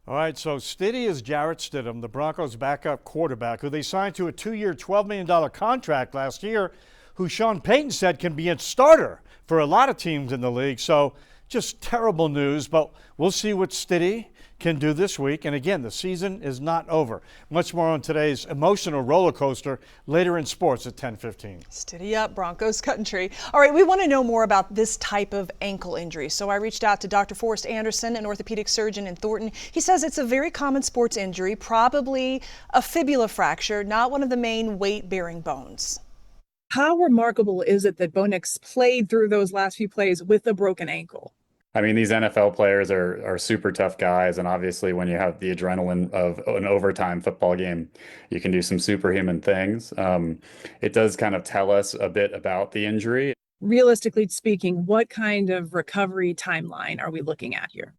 All right, so Stiddy is Jarrett Stidham, the Broncos' backup quarterback, who they signed to a 2-year, $12 million contract last year, who Sean Payton said can be a starter for a lot of teams in the league. So just terrible news, but we'll see what Stiddy can do this week. And again, the season is not over. Much more on today's emotional roller coaster later in sports at 10:15. Steady up, Broncos country. All right, we want to know more about this type of ankle injury. So I reached out to Dr. Forrest Anderson, an orthopedic surgeon in Thornton. He says it's a very common sports injury, probably a fibula fracture, not one of the main weight-bearing bones. How remarkable is it that Bo Nix played through those last few plays with a broken ankle? I mean, these NFL players are super tough guys. And obviously, when you have the adrenaline of an overtime football game, you can do some superhuman things. It does kind of tell us a bit about the injury. Realistically speaking, what kind of recovery timeline are we looking at here?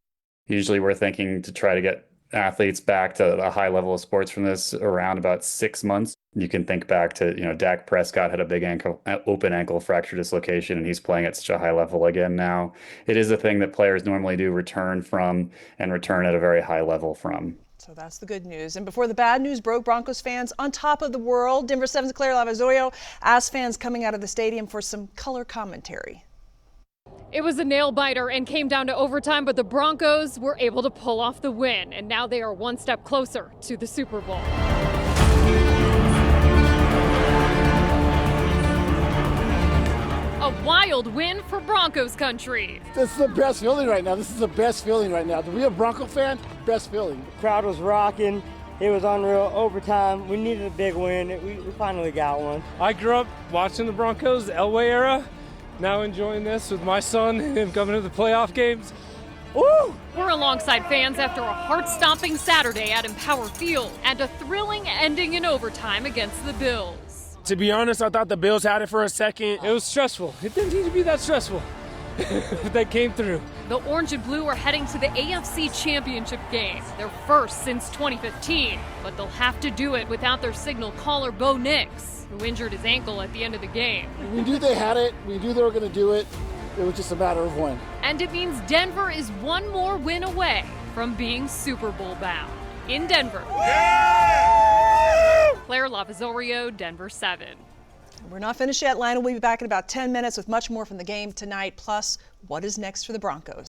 Usually, we're thinking to try to get athletes back to a high level of sports from this around about 6 months. You can think back to, Dak Prescott had a big open ankle fracture dislocation, and he's playing at such a high level again now. It is a thing that players normally do return from and return at a very high level from. So that's the good news. And before the bad news broke, Broncos fans on top of the world. Denver 7's Claire Lavazorio asked fans coming out of the stadium for some color commentary. It was a nail-biter and came down to overtime, but the Broncos were able to pull off the win, and now they are one step closer to the Super Bowl. A wild win for Broncos country. This is the best feeling right now. This is the best feeling right now. To be a Bronco fan, best feeling. The crowd was rocking. It was unreal. Overtime. We needed a big win. We finally got one. I grew up watching the Broncos, the Elway era. Now enjoying this with my son and him coming to the playoff games. Woo! We're alongside fans after a heart-stomping Saturday at Empower Field and a thrilling ending in overtime against the Bills. To be honest, I thought the Bills had it for a second. It was stressful. It didn't need to be that stressful. They came through. The Orange and Blue are heading to the AFC Championship game, their first since 2015. But they'll have to do it without their signal caller Bo Nix, who injured his ankle at the end of the game. We knew they had it. We knew they were going to do it. It was just a matter of when. And it means Denver is one more win away from being Super Bowl bound. In Denver. Yeah! Claire Lavazorio, Denver 7. We're not finished yet. Lionel will be back in about 10 minutes with much more from the game tonight, plus what is next for the Broncos.